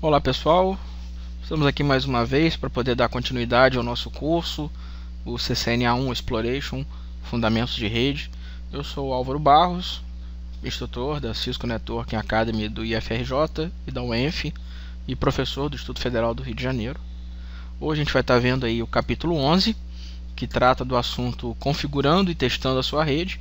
Olá pessoal, estamos aqui mais uma vez para poder dar continuidade ao nosso curso, o CCNA1 Exploration, Fundamentos de Rede. Eu sou o Álvaro Barros, instrutor da Cisco Networking Academy do IFRJ e da UENF e professor do Instituto Federal do Rio de Janeiro. Hoje a gente vai estar vendo aí o capítulo 11, que trata do assunto configurando e testando a sua rede.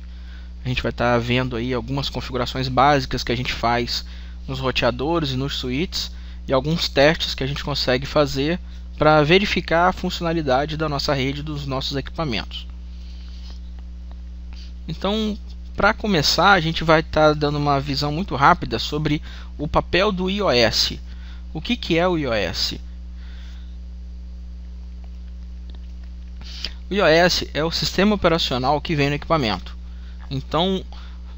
A gente vai estar vendo aí algumas configurações básicas que a gente faz nos roteadores e nos switches, e alguns testes que a gente consegue fazer para verificar a funcionalidade da nossa rede, dos nossos equipamentos. Então, para começar, a gente vai estar dando uma visão muito rápida sobre o papel do iOS. O que é o iOS? O iOS é o sistema operacional que vem no equipamento. Então,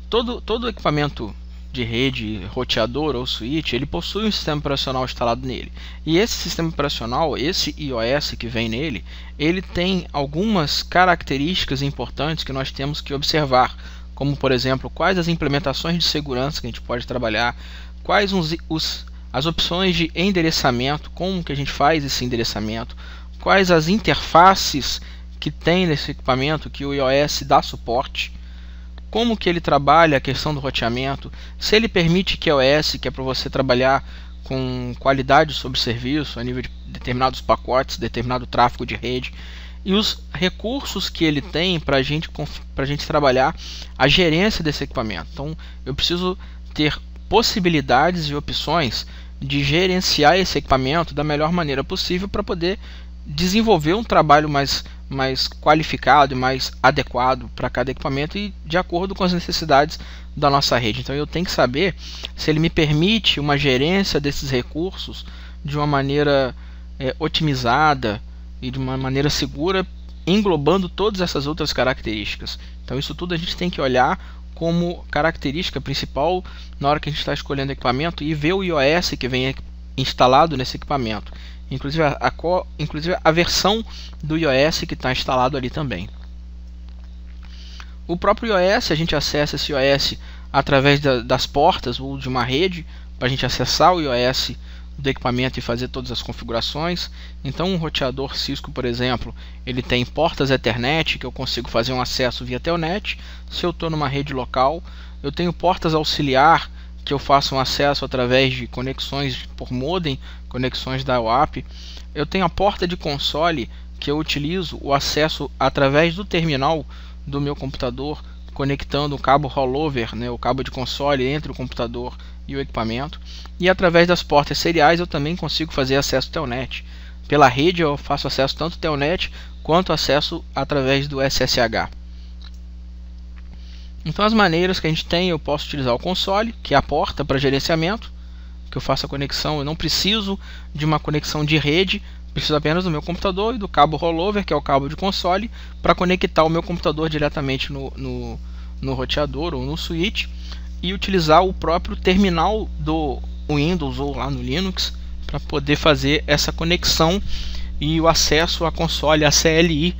todo equipamento de rede, roteador ou switch, ele possui um sistema operacional instalado nele. E esse sistema operacional, esse iOS que vem nele, ele tem algumas características importantes que nós temos que observar, como por exemplo, quais as implementações de segurança que a gente pode trabalhar, quais as opções de endereçamento, como que a gente faz esse endereçamento, quais as interfaces que tem nesse equipamento que o iOS dá suporte, como que ele trabalha a questão do roteamento, se ele permite QoS, que é para você trabalhar com qualidade sobre serviço a nível de determinados pacotes, determinado tráfego de rede, e os recursos que ele tem para a gente trabalhar a gerência desse equipamento. Então eu preciso ter possibilidades e opções de gerenciar esse equipamento da melhor maneira possível para poder desenvolver um trabalho mais qualificado e mais adequado para cada equipamento e de acordo com as necessidades da nossa rede. Então eu tenho que saber se ele me permite uma gerência desses recursos de uma maneira otimizada e de uma maneira segura, englobando todas essas outras características. Então isso tudo a gente tem que olhar como característica principal na hora que a gente está escolhendo equipamento e ver o iOS que vem instalado nesse equipamento. Inclusive a versão do iOS que está instalado ali também. O próprio iOS, a gente acessa esse iOS através das portas ou de uma rede, para a gente acessar o iOS do equipamento e fazer todas as configurações. Então um roteador Cisco, por exemplo, ele tem portas Ethernet, que eu consigo fazer um acesso via Telnet. Se eu estou numa rede local, eu tenho portas auxiliar, que eu faço um acesso através de conexões por modem, conexões da UAP. Eu tenho a porta de console, que eu utilizo o acesso através do terminal do meu computador, conectando o cabo rollover, o cabo de console entre o computador e o equipamento. E através das portas seriais eu também consigo fazer acesso Telnet. Pela rede eu faço acesso tanto Telnet quanto acesso através do SSH. Então as maneiras que a gente tem, eu posso utilizar o console, que é a porta para gerenciamento, que eu faço a conexão, eu não preciso de uma conexão de rede, preciso apenas do meu computador e do cabo rollover, que é o cabo de console, para conectar o meu computador diretamente no roteador ou no switch, e utilizar o próprio terminal do Windows ou lá no Linux para poder fazer essa conexão e o acesso à console, a CLI,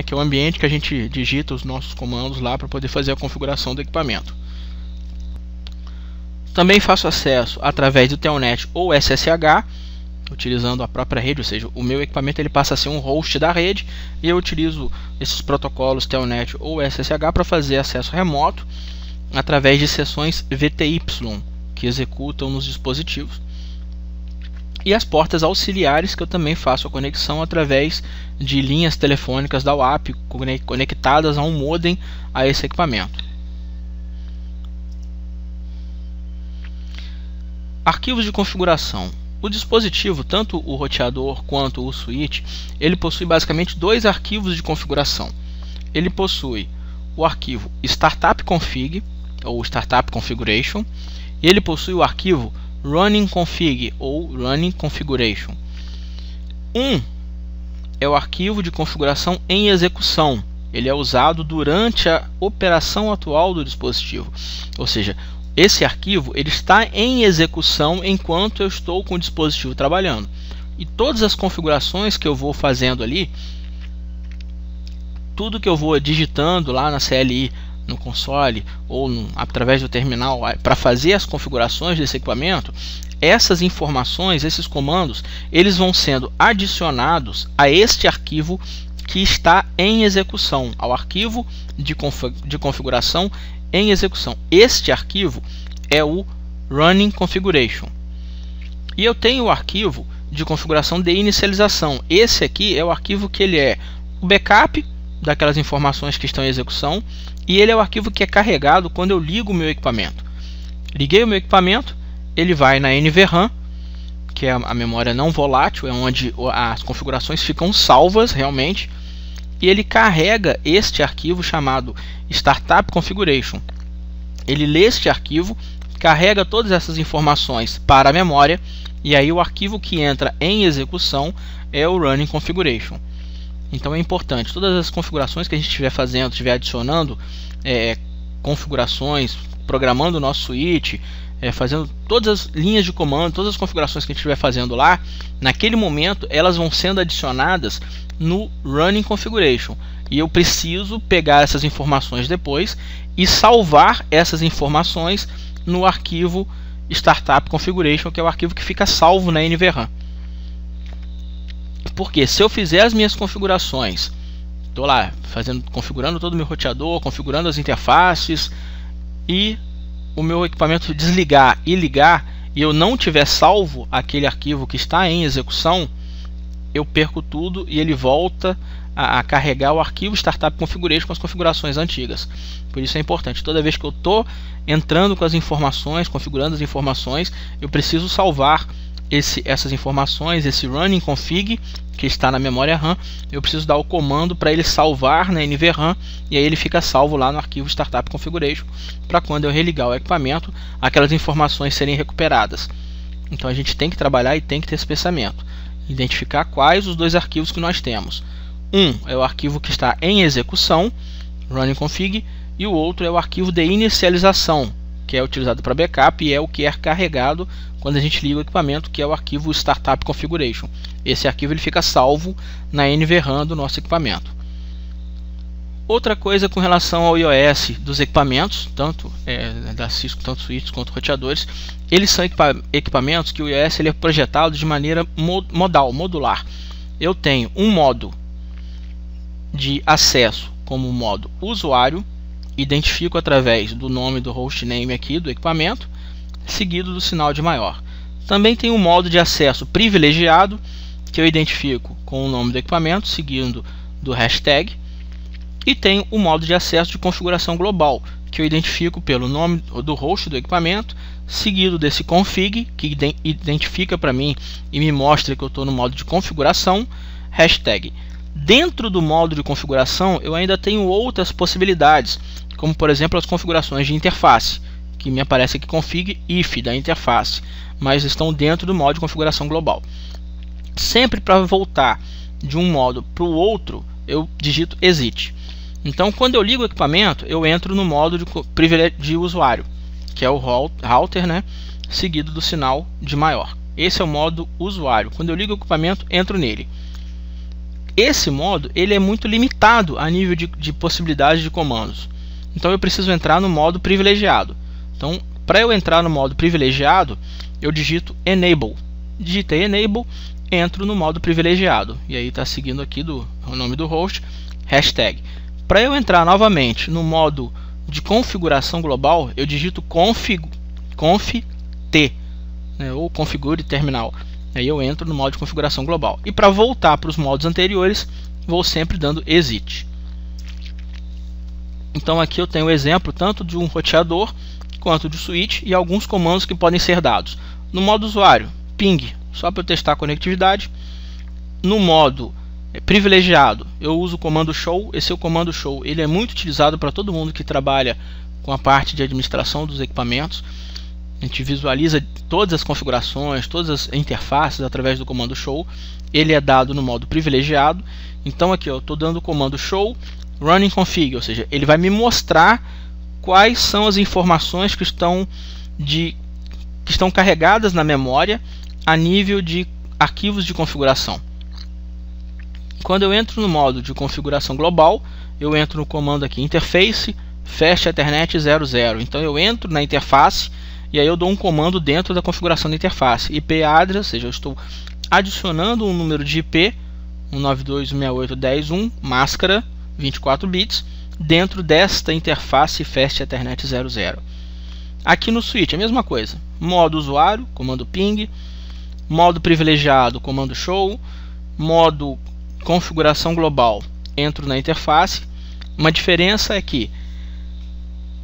que é o ambiente que a gente digita os nossos comandos lá para poder fazer a configuração do equipamento. Também faço acesso através do Telnet ou SSH, utilizando a própria rede, ou seja, o meu equipamento ele passa a ser um host da rede e eu utilizo esses protocolos Telnet ou SSH para fazer acesso remoto através de sessões VTY que executam nos dispositivos. E as portas auxiliares, que eu também faço a conexão através de linhas telefônicas da UAP conectadas a um modem a esse equipamento. Arquivos de configuração. O dispositivo, tanto o roteador quanto o switch, ele possui basicamente dois arquivos de configuração. Ele possui o arquivo startup config ou startup configuration e ele possui o arquivo running config ou running configuration. Um é o arquivo de configuração em execução. Ele é usado durante a operação atual do dispositivo. Ou seja, esse arquivo ele está em execução enquanto eu estou com o dispositivo trabalhando. E todas as configurações que eu vou fazendo ali, tudo que eu vou digitando lá na CLI, no console ou através do terminal para fazer as configurações desse equipamento, essas informações, esses comandos, eles vão sendo adicionados a este arquivo que está em execução, ao arquivo de configuração em execução. Este arquivo é o Running Configuration. E eu tenho o arquivo de configuração de inicialização. Esse aqui é o arquivo que ele é o backup daquelas informações que estão em execução, e ele é o arquivo que é carregado quando eu ligo o meu equipamento. Liguei o meu equipamento, ele vai na NVRAM, que é a memória não volátil, é onde as configurações ficam salvas realmente, e ele carrega este arquivo chamado Startup Configuration. Ele lê este arquivo, carrega todas essas informações para a memória, e aí o arquivo que entra em execução é o Running Configuration. Então é importante, todas as configurações que a gente estiver fazendo, estiver adicionando configurações, programando o nosso switch, fazendo todas as linhas de comando, todas as configurações que a gente estiver fazendo lá, naquele momento elas vão sendo adicionadas no Running Configuration. E eu preciso pegar essas informações depois e salvar essas informações no arquivo Startup Configuration, que é o arquivo que fica salvo na NVRAM. Porque se eu fizer as minhas configurações, estou lá configurando todo o meu roteador, configurando as interfaces, e o meu equipamento desligar e ligar, e eu não tiver salvo aquele arquivo que está em execução, eu perco tudo e ele volta a carregar o arquivo Startup Configuration com as configurações antigas. Por isso é importante, toda vez que eu estou entrando com as informações, configurando as informações, eu preciso salvar essas informações, esse running config que está na memória RAM, eu preciso dar o comando para ele salvar na NVRAM, e aí ele fica salvo lá no arquivo Startup Configuration, para quando eu religar o equipamento, aquelas informações serem recuperadas. Então a gente tem que trabalhar e tem que ter esse pensamento, identificar quais os dois arquivos que nós temos. Um é o arquivo que está em execução, running config, e o outro é o arquivo de inicialização, que é utilizado para backup e é o que é carregado quando a gente liga o equipamento, que é o arquivo Startup Configuration. Esse arquivo ele fica salvo na NVRAM do nosso equipamento. Outra coisa com relação ao IOS dos equipamentos, tanto da Cisco, tanto switches quanto roteadores, eles são equipamentos que o IOS ele é projetado de maneira modular. Eu tenho um modo de acesso como modo usuário, identifico através do nome do hostname aqui do equipamento, seguido do sinal de maior. Também tem um modo de acesso privilegiado, que eu identifico com o nome do equipamento, seguindo do hashtag. E tem o modo de acesso de configuração global, que eu identifico pelo nome do host do equipamento, seguido desse config, que identifica para mim e me mostra que eu estou no modo de configuração, hashtag. Dentro do modo de configuração, eu ainda tenho outras possibilidades, como por exemplo as configurações de interface, que me aparece aqui config if da interface, mas estão dentro do modo de configuração global. Sempre para voltar de um modo para o outro, eu digito exit. Então, quando eu ligo o equipamento, eu entro no modo de usuário, que é o router, né, seguido do sinal de maior. Esse é o modo usuário. Quando eu ligo o equipamento, entro nele. Esse modo ele é muito limitado a nível de possibilidade de comandos. Então, eu preciso entrar no modo privilegiado. Então, para eu entrar no modo privilegiado, eu digito enable. Digitei enable, entro no modo privilegiado. E aí está seguindo aqui o nome do host, hashtag. Para eu entrar novamente no modo de configuração global, eu digito conf t, né, ou configure terminal. Aí eu entro no modo de configuração global. E para voltar para os modos anteriores, vou sempre dando exit. Então aqui eu tenho o exemplo tanto de um roteador quanto de switch e alguns comandos que podem ser dados. No modo usuário, ping, só para eu testar a conectividade. No modo privilegiado, eu uso o comando show. Esse é o comando show, ele é muito utilizado para todo mundo que trabalha com a parte de administração dos equipamentos. A gente visualiza todas as configurações, todas as interfaces através do comando show. Ele é dado no modo privilegiado. Então aqui eu estou dando o comando show running config, ou seja, ele vai me mostrar quais são as informações que estão carregadas na memória a nível de arquivos de configuração. Quando eu entro no modo de configuração global, eu entro no comando aqui interface fast ethernet 00. Então eu entro na interface e aí eu dou um comando dentro da configuração da interface. IP address, ou seja, eu estou adicionando um número de IP, 192.168.10.1, máscara, 24 bits, dentro desta interface Fast Ethernet 00. Aqui no switch, a mesma coisa. Modo usuário, comando ping. Modo privilegiado, comando show. Modo configuração global, entro na interface. Uma diferença é que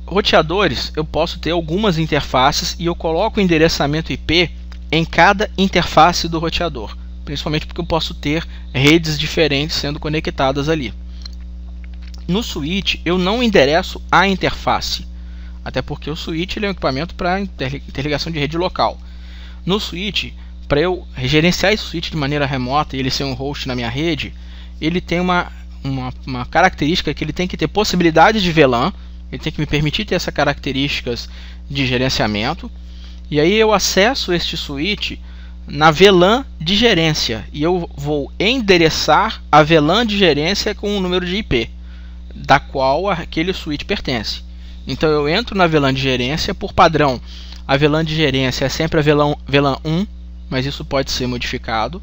roteadores, eu posso ter algumas interfaces e eu coloco o endereçamento IP em cada interface do roteador, principalmente porque eu posso ter redes diferentes sendo conectadas ali. No switch eu não endereço a interface, até porque o switch ele é um equipamento para interligação de rede local. No switch, para eu gerenciar esse switch de maneira remota e ele ser um host na minha rede, ele tem uma característica que ele tem que ter possibilidade de VLAN, ele tem que me permitir ter essas características de gerenciamento, e aí eu acesso este switch na VLAN de gerência, e eu vou endereçar a VLAN de gerência com o número de IP, da qual aquele switch pertence. Então eu entro na VLAN de gerência, por padrão, a VLAN de gerência é sempre a VLAN 1, mas isso pode ser modificado.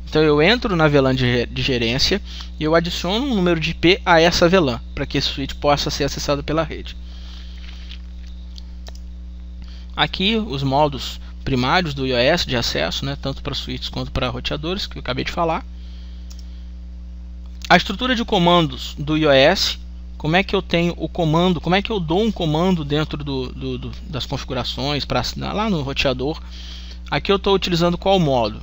Então eu entro na VLAN de gerência e eu adiciono um número de IP a essa VLAN, para que esse switch possa ser acessado pela rede. Aqui os modos primários do iOS de acesso, né, tanto para switches quanto para roteadores, que eu acabei de falar. A estrutura de comandos do iOS, como é que eu tenho o comando, como é que eu dou um comando dentro das configurações para assinar lá no roteador. Aqui eu estou utilizando qual modo?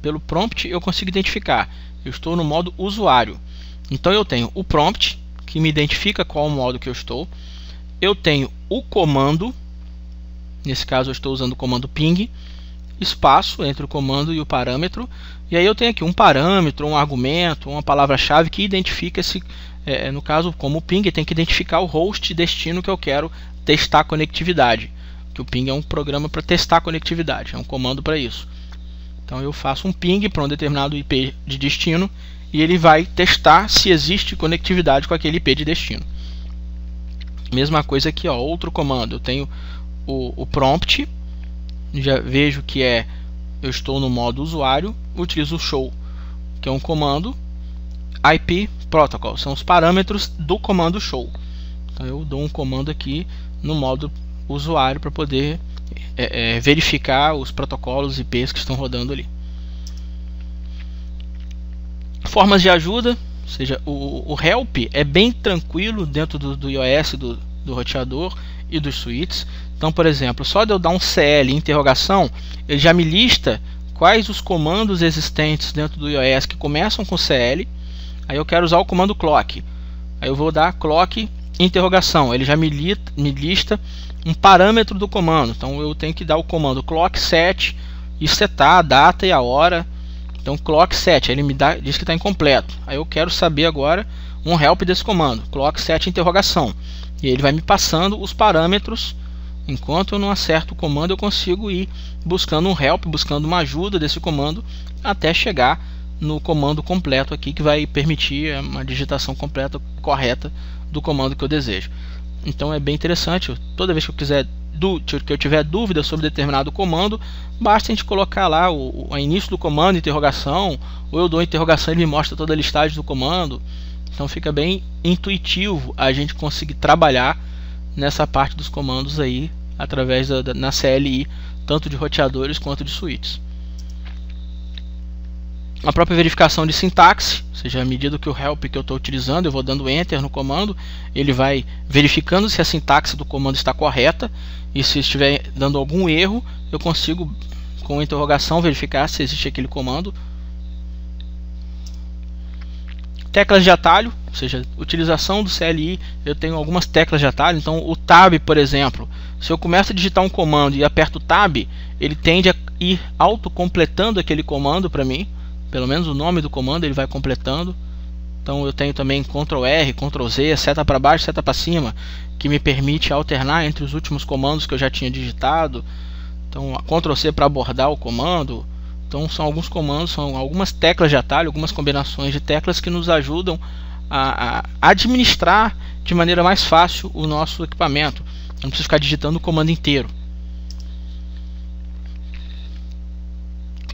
Pelo prompt eu consigo identificar, eu estou no modo usuário. Então eu tenho o prompt, que me identifica qual modo que eu estou. Eu tenho o comando, nesse caso eu estou usando o comando ping, espaço entre o comando e o parâmetro. E aí eu tenho aqui um parâmetro, um argumento, uma palavra-chave que identifica esse, no caso como o ping, tem que identificar o host destino que eu quero testar a conectividade. Que o ping é um programa para testar a conectividade, é um comando para isso. Então eu faço um ping para um determinado IP de destino e ele vai testar se existe conectividade com aquele IP de destino. Mesma coisa aqui, ó, outro comando. Eu tenho o prompt, já vejo que eu estou no modo usuário, utilizo o show, que é um comando. IP protocol, são os parâmetros do comando show. Então eu dou um comando aqui no modo usuário para poder verificar os protocolos IPs que estão rodando ali. Formas de ajuda, ou seja, o help é bem tranquilo dentro do iOS, do roteador e dos switches. Então, por exemplo, só de eu dar um CL interrogação, ele já me lista quais os comandos existentes dentro do iOS que começam com CL. Aí eu quero usar o comando clock, aí eu vou dar clock interrogação, ele já me lista um parâmetro do comando. Então eu tenho que dar o comando clock set e setar a data e a hora. Então clock set, ele me diz que está incompleto. Aí eu quero saber agora um help desse comando, clock set interrogação, e ele vai me passando os parâmetros. Enquanto eu não acerto o comando, eu consigo ir buscando um help, buscando uma ajuda desse comando, até chegar no comando completo aqui, que vai permitir uma digitação completa, correta do comando que eu desejo. Então é bem interessante. Toda vez que eu tiver dúvida sobre determinado comando, basta a gente colocar lá o início do comando, interrogação, ou eu dou a interrogação e ele me mostra toda a listagem do comando. Então fica bem intuitivo a gente conseguir trabalhar nessa parte dos comandos aí através na CLI, tanto de roteadores quanto de switches. A própria verificação de sintaxe, ou seja, à medida que o help que eu estou utilizando, eu vou dando enter no comando, ele vai verificando se a sintaxe do comando está correta, e se estiver dando algum erro, eu consigo, com a interrogação, verificar se existe aquele comando. Teclas de atalho, ou seja, utilização do CLI, eu tenho algumas teclas de atalho. Então o tab, por exemplo, se eu começo a digitar um comando e aperto o tab, ele tende a ir autocompletando aquele comando para mim. Pelo menos o nome do comando ele vai completando. Então eu tenho também Ctrl R, Ctrl Z, seta para baixo, seta para cima, que me permite alternar entre os últimos comandos que eu já tinha digitado. Então Ctrl C para abordar o comando. Então são alguns comandos, são algumas teclas de atalho, algumas combinações de teclas que nos ajudam a administrar de maneira mais fácil o nosso equipamento. Não precisa ficar digitando o comando inteiro.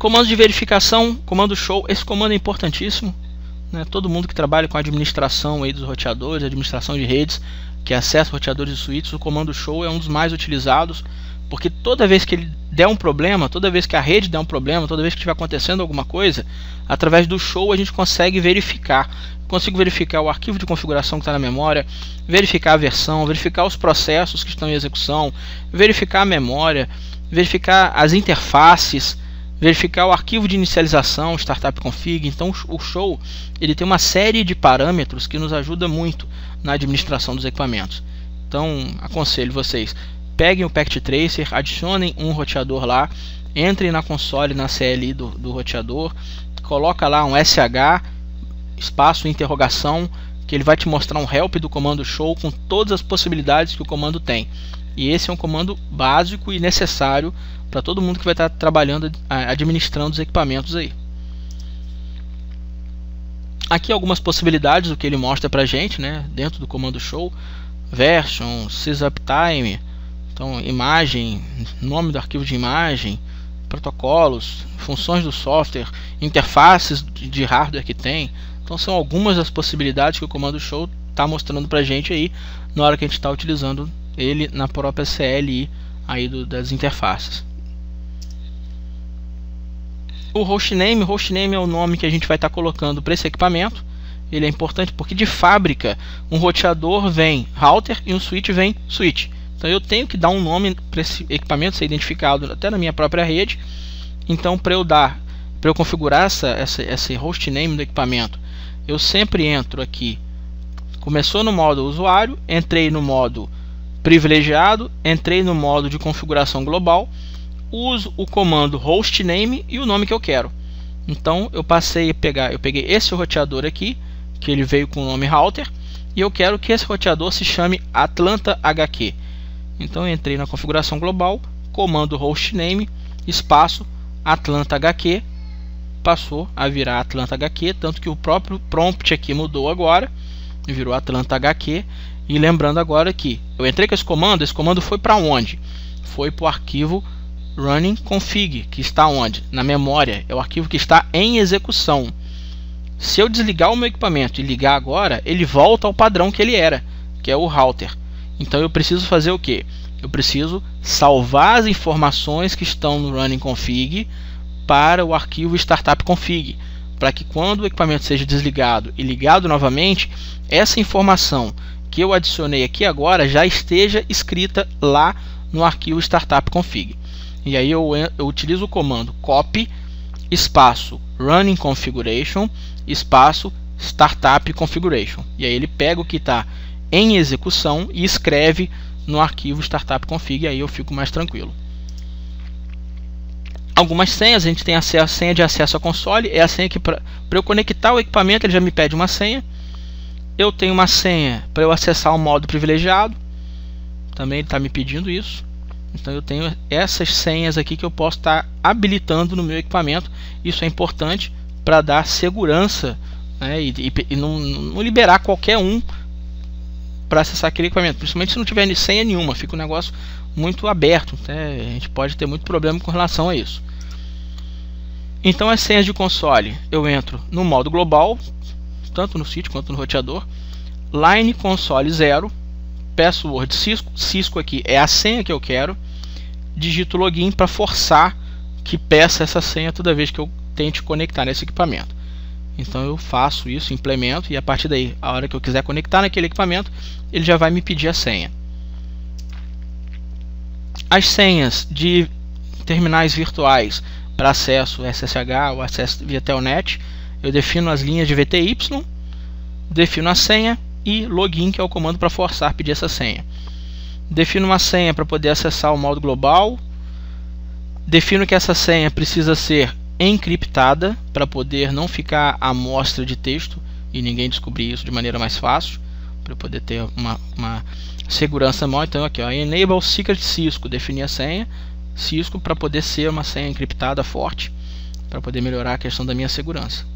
Comando de verificação, comando show. Esse comando é importantíssimo, né? Todo mundo que trabalha com administração aí dos roteadores, administração de redes, que acessa roteadores e switches, o comando show é um dos mais utilizados, porque toda vez que ele der um problema, toda vez que a rede der um problema, toda vez que estiver acontecendo alguma coisa, através do show a gente consegue verificar. Consigo verificar o arquivo de configuração que está na memória, verificar a versão, verificar os processos que estão em execução, verificar a memória, verificar as interfaces, verificar o arquivo de inicialização, startup config. Então o show ele tem uma série de parâmetros que nos ajuda muito na administração dos equipamentos. Então aconselho vocês, peguem o Packet Tracer, adicionem um roteador lá, entrem na console, na CLI do roteador, coloca lá um SH, espaço interrogação, que ele vai te mostrar um help do comando show com todas as possibilidades que o comando tem. E esse é um comando básico e necessário para todo mundo que vai estar trabalhando, administrando os equipamentos aí. Aqui algumas possibilidades do que ele mostra para a gente, né, dentro do comando show: version, sysuptime, então imagem, nome do arquivo de imagem, protocolos, funções do software, interfaces de hardware que tem. Então são algumas das possibilidades que o comando show está mostrando para a gente aí na hora que a gente está utilizando ele na própria CLI aí das interfaces. O hostname é o nome que a gente vai estar colocando para esse equipamento. Ele é importante porque de fábrica um roteador vem router e um switch vem switch. Então eu tenho que dar um nome para esse equipamento ser identificado até na minha própria rede. Então para eu configurar esse hostname do equipamento, eu sempre entro aqui. Começou no modo usuário, entrei no modo privilegiado, entrei no modo de configuração global, uso o comando hostname e o nome que eu quero. Então eu peguei esse roteador aqui, que ele veio com o nome router, e eu quero que esse roteador se chame Atlanta HQ. Então eu entrei na configuração global, comando hostname, espaço Atlanta HQ, passou a virar Atlanta HQ, tanto que o próprio prompt aqui mudou agora, virou Atlanta HQ. E lembrando agora que eu entrei com esse comando foi para onde? Foi para o arquivo running config, que está onde? Na memória, é o arquivo que está em execução. Se eu desligar o meu equipamento e ligar agora, ele volta ao padrão que ele era, que é o router. Então eu preciso fazer o que? Eu preciso salvar as informações que estão no running config para o arquivo startup config, para que quando o equipamento seja desligado e ligado novamente, essa informação que eu adicionei aqui agora já esteja escrita lá no arquivo startup config. E aí eu utilizo o comando copy espaço running configuration espaço startup configuration, e aí ele pega o que está em execução e escreve no arquivo startup config, e aí eu fico mais tranquilo. Algumas senhas, a gente tem a senha de acesso à console, é a senha que para eu conectar o equipamento ele já me pede uma senha. Eu tenho uma senha para eu acessar o modo privilegiado, também ele está me pedindo isso. Então eu tenho essas senhas aqui que eu posso estar habilitando no meu equipamento. Isso é importante para dar segurança, né, e não liberar qualquer um para acessar aquele equipamento, principalmente se não tiver senha nenhuma, fica um negócio muito aberto, né? A gente pode ter muito problema com relação a isso. Então as senhas de console, eu entro no modo global, tanto no switch quanto no roteador, line console 0, password Cisco aqui é a senha que eu quero, digito login para forçar que peça essa senha toda vez que eu tente conectar nesse equipamento. Então eu faço isso, implemento, e a partir daí, a hora que eu quiser conectar naquele equipamento, ele já vai me pedir a senha. As senhas de terminais virtuais para acesso SSH ou acesso via Telnet, eu defino as linhas de VTY, defino a senha e login, que é o comando para forçar pedir essa senha. Defino uma senha para poder acessar o modo global. Defino que essa senha precisa ser encriptada para poder não ficar à mostra de texto e ninguém descobrir isso de maneira mais fácil, para poder ter uma segurança maior. Então aqui, ó, enable secret Cisco, definir a senha Cisco para poder ser uma senha encriptada forte, para poder melhorar a questão da minha segurança.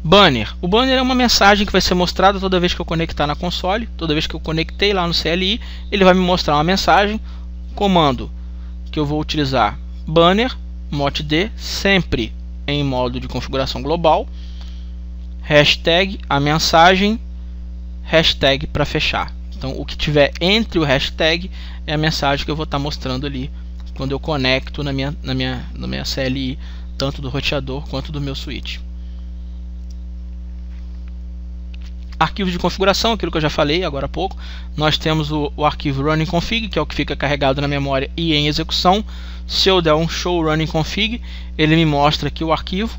Banner. O banner é uma mensagem que vai ser mostrada toda vez que eu conectar na console. Toda vez que eu conectei lá no CLI, ele vai me mostrar uma mensagem. Comando que eu vou utilizar: banner motd, sempre em modo de configuração global, hashtag a mensagem, hashtag para fechar. Então o que tiver entre o hashtag é a mensagem que eu vou estar mostrando ali quando eu conecto na minha CLI, tanto do roteador quanto do meu switch. Arquivos de configuração, aquilo que eu já falei agora há pouco. Nós temos o arquivo running config, que é o que fica carregado na memória e em execução. Se eu der um show running config, ele me mostra aqui o arquivo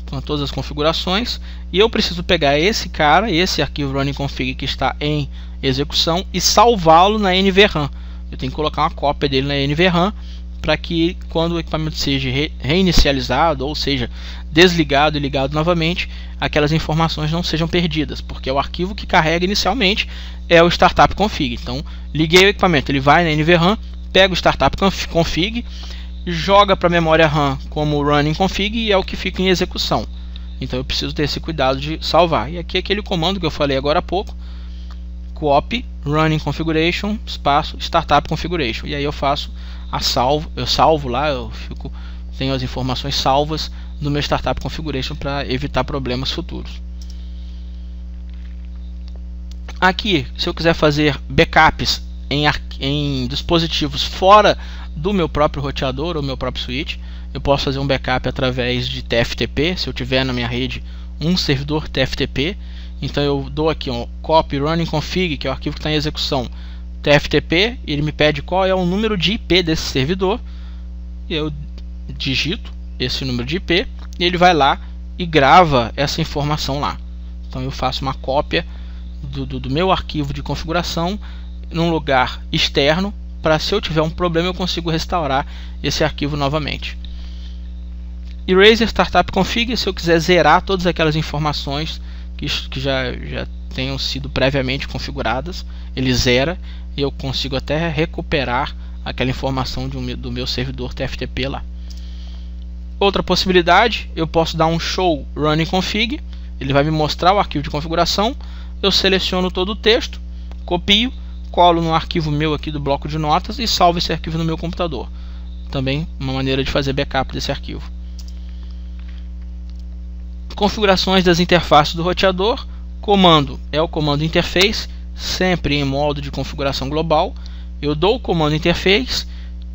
com todas as configurações, e eu preciso pegar esse arquivo running config que está em execução, e salvá-lo na NVRAM. Eu tenho que colocar uma cópia dele na NVRAM para que quando o equipamento seja reinicializado, ou seja, desligado e ligado novamente, aquelas informações não sejam perdidas, porque o arquivo que carrega inicialmente é o startup config. Então, liguei o equipamento, ele vai na NVRAM, pega o startup config, joga para a memória RAM como running config e é o que fica em execução. Então eu preciso ter esse cuidado de salvar. E aqui é aquele comando que eu falei agora há pouco, copy running configuration espaço startup configuration, e aí eu faço eu salvo lá, tenho as informações salvas no meu startup configuration para evitar problemas futuros. Aqui, se eu quiser fazer backups em dispositivos fora do meu próprio roteador ou meu próprio switch, eu posso fazer um backup através de TFTP. Se eu tiver na minha rede um servidor TFTP, então eu dou aqui um copy running config, que é o arquivo que está em execução, TFTP, ele me pede qual é o número de IP desse servidor, e eu digito esse número de IP e ele vai lá e grava essa informação lá. Então eu faço uma cópia do meu arquivo de configuração num lugar externo, para se eu tiver um problema eu consigo restaurar esse arquivo novamente. Eraser startup config, se eu quiser zerar todas aquelas informações que já tenham sido previamente configuradas, ele zera e eu consigo até recuperar aquela informação do meu servidor TFTP lá. Outra possibilidade, eu posso dar um show running config, ele vai me mostrar o arquivo de configuração, eu seleciono todo o texto, copio, colo no arquivo meu aqui do bloco de notas e salvo esse arquivo no meu computador. Também uma maneira de fazer backup desse arquivo. Configurações das interfaces do roteador. Comando é o comando interface, sempre em modo de configuração global. Eu dou o comando interface.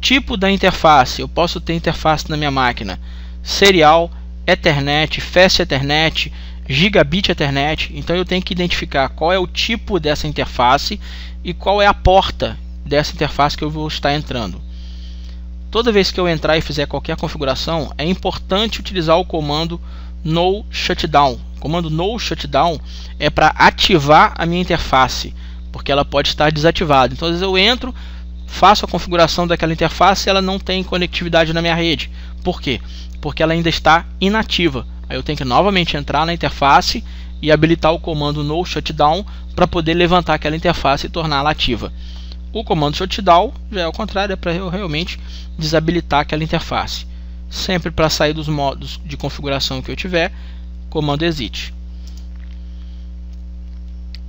Tipo da interface, eu posso ter interface na minha máquina serial, Ethernet, Fast Ethernet, Gigabit Ethernet. Então eu tenho que identificar qual é o tipo dessa interface e qual é a porta dessa interface que eu vou estar entrando. Toda vez que eu entrar e fizer qualquer configuração, é importante utilizar o comando no shutdown. O comando no shutdown é para ativar a minha interface, porque ela pode estar desativada. Então às vezes eu entro, faço a configuração daquela interface e ela não tem conectividade na minha rede. Por quê? Porque ela ainda está inativa. Aí eu tenho que novamente entrar na interface e habilitar o comando no shutdown para poder levantar aquela interface e torná-la ativa. O comando shutdown já é o contrário, é para eu realmente desabilitar aquela interface. Sempre para sair dos modos de configuração que eu tiver, comando exit.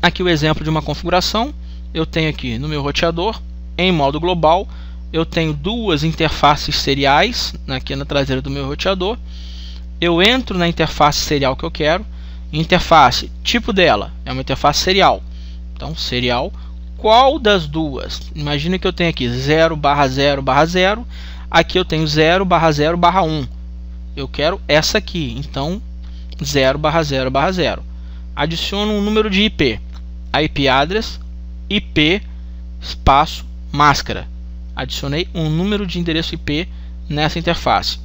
Aqui o exemplo de uma configuração. Eu tenho aqui no meu roteador, em modo global, eu tenho duas interfaces seriais aqui na traseira do meu roteador. Eu entro na interface serial que eu quero. Interface, tipo dela é uma interface serial. Então, serial, qual das duas? Imagina que eu tenho aqui 0/0/0. Aqui eu tenho 0/0/1. Eu quero essa aqui. Então, 0/0/0. Adiciono um número de IP. IP address, IP, espaço, máscara. Adicionei um número de endereço IP nessa interface.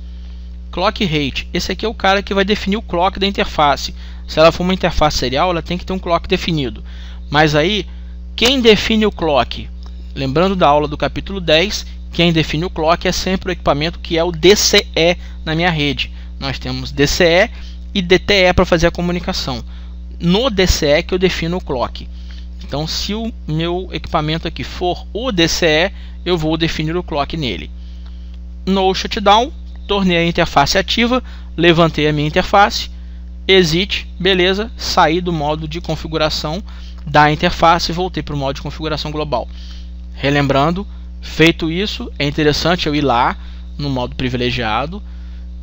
Clock rate. Esse aqui é o cara que vai definir o clock da interface. Se ela for uma interface serial, ela tem que ter um clock definido. Mas aí, quem define o clock? Lembrando da aula do capítulo 10, quem define o clock é sempre o equipamento que é o DCE na minha rede. Nós temos DCE e DTE para fazer a comunicação. No DCE que eu defino o clock. Então, se o meu equipamento aqui for o DCE, eu vou definir o clock nele. No shutdown, tornei a interface ativa, levantei a minha interface, exit, beleza, saí do modo de configuração da interface e voltei para o modo de configuração global. Relembrando, feito isso, é interessante eu ir lá no modo privilegiado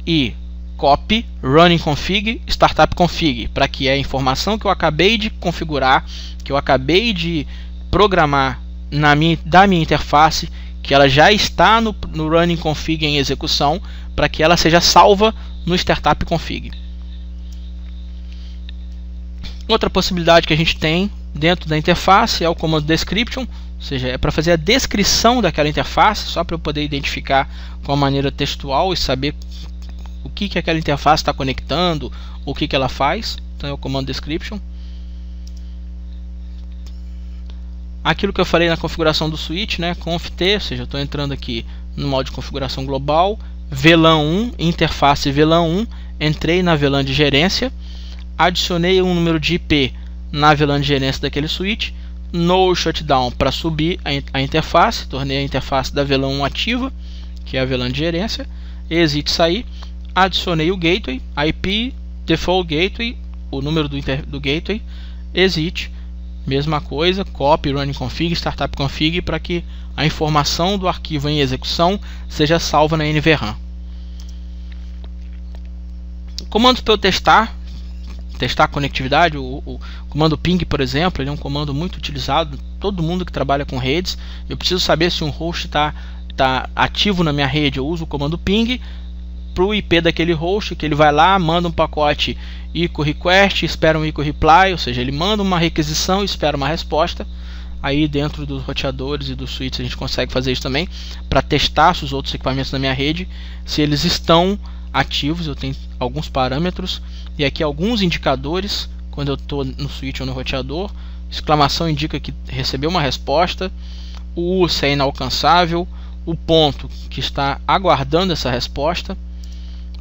e copy running config startup config, para que a informação que eu acabei de configurar, que eu acabei de programar da minha interface, que ela já está no running config em execução, para que ela seja salva no startup config. Outra possibilidade que a gente tem dentro da interface é o comando description, ou seja, é para fazer a descrição daquela interface, só para eu poder identificar com a maneira textual e saber o que aquela interface está conectando, o que ela faz. Então é o comando description. Aquilo que eu falei na configuração do switch, né, conft, ou seja, eu estou entrando aqui no modo de configuração global, VLAN 1, interface VLAN 1, entrei na VLAN de gerência, adicionei um número de IP na VLAN de gerência daquele switch, no shutdown para subir a interface, tornei a interface da VLAN 1 ativa, que é a VLAN de gerência, exit sair, adicionei o gateway, IP, default gateway, o número do gateway, exit, mesma coisa, copy, running config, startup config, para que a informação do arquivo em execução seja salva na NVRAM. Comandos para eu testar a conectividade, o comando ping, por exemplo, ele é um comando muito utilizado, todo mundo que trabalha com redes. Eu preciso saber se um host está ativo na minha rede, eu uso o comando ping para o IP daquele host, que ele vai lá, manda um pacote ICO request, espera um ICO reply, ou seja, ele manda uma requisição e espera uma resposta. Aí dentro dos roteadores e dos switches a gente consegue fazer isso também, para testar se os outros equipamentos da minha rede, se eles estão ativos. Eu tenho alguns parâmetros e aqui alguns indicadores quando eu estou no switch ou no roteador. Exclamação indica que recebeu uma resposta, o U se é inalcançável, o ponto que está aguardando essa resposta.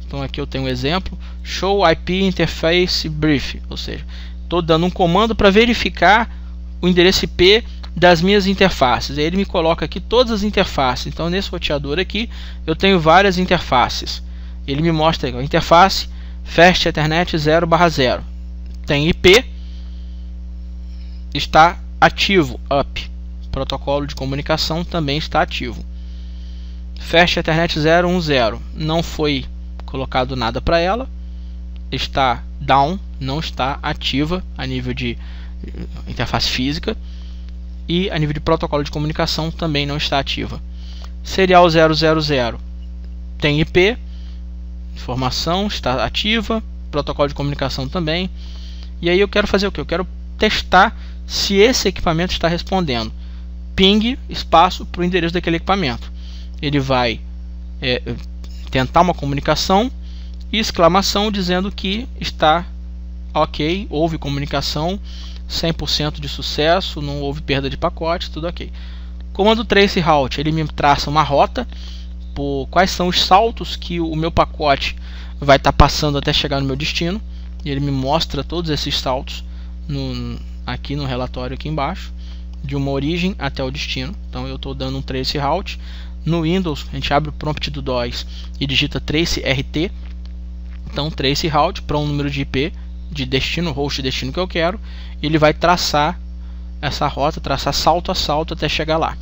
Então aqui eu tenho um exemplo, show IP interface brief, ou seja, estou dando um comando para verificar o endereço IP das minhas interfaces. Aí ele me coloca aqui todas as interfaces. Então nesse roteador aqui eu tenho várias interfaces. Ele me mostra a interface Fast Ethernet 0/0. Tem IP, está ativo, up. Protocolo de comunicação também está ativo. Fast Ethernet 010, não foi colocado nada para ela, está down, não está ativa a nível de interface física, e a nível de protocolo de comunicação também não está ativa. Serial 000 tem IP, informação está ativa, protocolo de comunicação também. E aí eu quero fazer o que? Eu quero testar se esse equipamento está respondendo. Ping espaço para o endereço daquele equipamento. Ele vai tentar uma comunicação e exclamação dizendo que está ok, houve comunicação, 100% de sucesso, não houve perda de pacote, tudo ok. Comando trace route, ele me traça uma rota por quais são os saltos que o meu pacote vai estar passando até chegar no meu destino, e ele me mostra todos esses saltos aqui no relatório aqui embaixo, de uma origem até o destino. Então eu estou dando um trace route. No Windows a gente abre o prompt do DOS e digita trace RT. Então trace route para um número de IP de destino, host destino que eu quero, ele vai traçar essa rota, traçar salto a salto até chegar lá.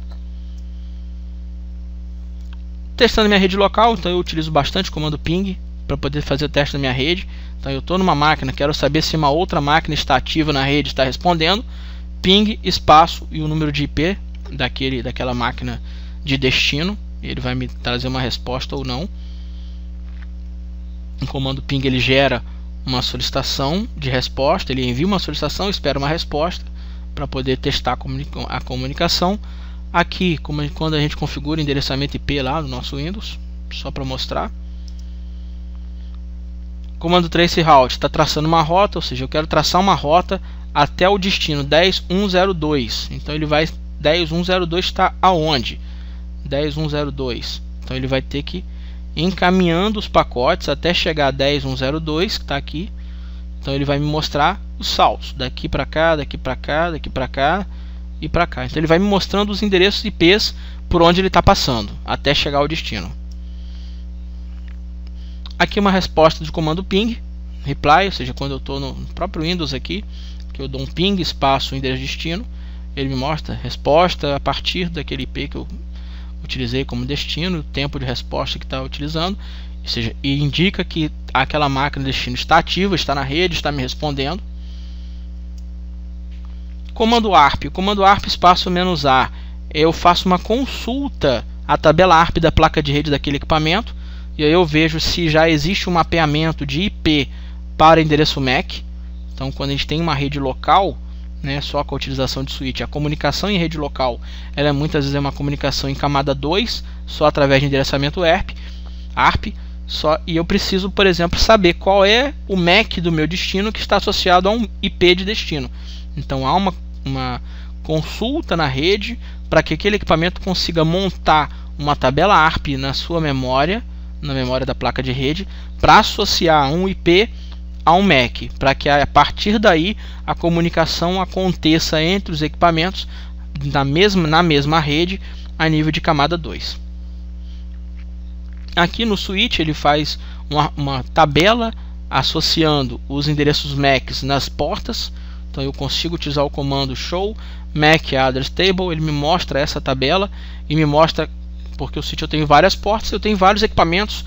Testando minha rede local, então eu utilizo bastante o comando ping para poder fazer o teste da minha rede. Então eu estou numa máquina, quero saber se uma outra máquina está ativa na rede, está respondendo, ping, espaço e o número de IP daquela máquina de destino, ele vai me trazer uma resposta ou não. O comando ping ele gera uma solicitação de resposta, ele envia uma solicitação, espera uma resposta para poder testar a comunicação. Aqui, quando a gente configura endereçamento IP lá no nosso Windows, só para mostrar. Comando trace route está traçando uma rota, ou seja, eu quero traçar uma rota até o destino 10102. Então ele vai 10102 está aonde? 10102. Então ele vai ter que ir encaminhando os pacotes até chegar a 10102, que está aqui. Então ele vai me mostrar os saltos daqui para cá, daqui para cá, daqui para cá e para cá. Então ele vai me mostrando os endereços IPs por onde ele está passando até chegar ao destino. Aqui uma resposta de comando ping reply, ou seja, quando eu estou no próprio Windows aqui, que eu dou um ping espaço endereço destino, ele me mostra resposta a partir daquele IP que eu utilizei como destino, o tempo de resposta que está utilizando, ou seja, e indica que aquela máquina de destino está ativa, está na rede, está me respondendo. Comando ARP, comando ARP espaço "-a", eu faço uma consulta à tabela ARP da placa de rede daquele equipamento, e aí eu vejo se já existe um mapeamento de IP para endereço MAC. Então, quando a gente tem uma rede local, né, só com a utilização de switch, a comunicação em rede local, ela muitas vezes é uma comunicação em camada 2, só através de endereçamento ARP, e eu preciso, por exemplo, saber qual é o MAC do meu destino que está associado a um IP de destino. Então, há uma consulta na rede para que aquele equipamento consiga montar uma tabela ARP na sua memória, na memória da placa de rede, para associar um IP a um MAC, para que a partir daí a comunicação aconteça entre os equipamentos na mesma rede a nível de camada 2. Aqui no switch ele faz uma tabela associando os endereços MACs nas portas. Então eu consigo utilizar o comando show MAC address table, ele me mostra essa tabela e me mostra, porque o switch eu tenho várias portas, eu tenho vários equipamentos,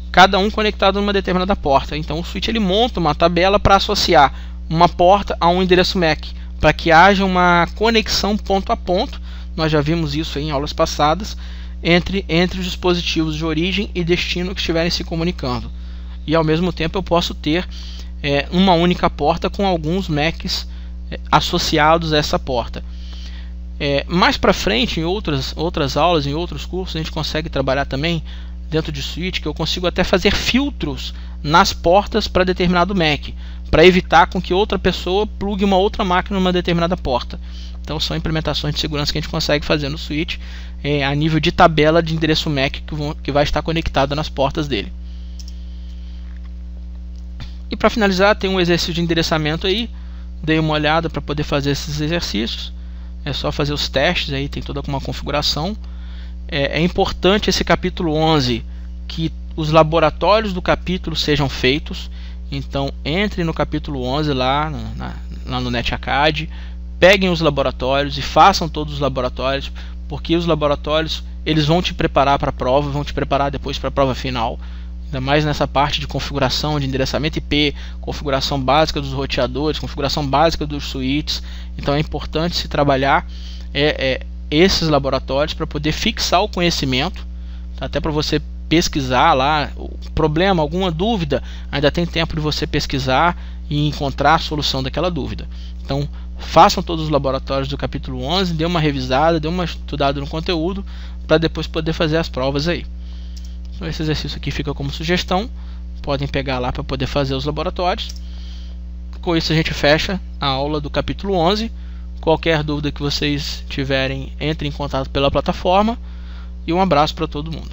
cada um conectado numa determinada porta. Então o switch ele monta uma tabela para associar uma porta a um endereço MAC, para que haja uma conexão ponto a ponto. Nós já vimos isso em aulas passadas, entre os dispositivos de origem e destino que estiverem se comunicando. E ao mesmo tempo eu posso ter uma única porta com alguns MACs associados a essa porta. Mais para frente, em outras aulas, em outros cursos, a gente consegue trabalhar também dentro de switch, que eu consigo até fazer filtros nas portas para determinado MAC, para evitar com que outra pessoa plugue uma outra máquina numa determinada porta. Então são implementações de segurança que a gente consegue fazer no switch a nível de tabela de endereço MAC que vai estar conectada nas portas dele. E para finalizar, tem um exercício de endereçamento aí. Dei uma olhada para poder fazer esses exercícios. É só fazer os testes aí, tem toda uma configuração. É importante esse capítulo 11 que os laboratórios do capítulo sejam feitos. Então entre no capítulo 11 lá no NetAcad, peguem os laboratórios e façam todos os laboratórios, porque os laboratórios eles vão te preparar para a prova, vão te preparar depois para a prova final. Ainda mais nessa parte de configuração de endereçamento IP, configuração básica dos roteadores, configuração básica dos switches. Então é importante se trabalhar esses laboratórios para poder fixar o conhecimento, até para você pesquisar lá o problema, alguma dúvida, ainda tem tempo de você pesquisar e encontrar a solução daquela dúvida. Então façam todos os laboratórios do capítulo 11, dê uma revisada, dê uma estudada no conteúdo, para depois poder fazer as provas aí. Então esse exercício aqui fica como sugestão, podem pegar lá para poder fazer os laboratórios. Com isso a gente fecha a aula do capítulo 11. Qualquer dúvida que vocês tiverem, entre em contato pela plataforma, e um abraço para todo mundo.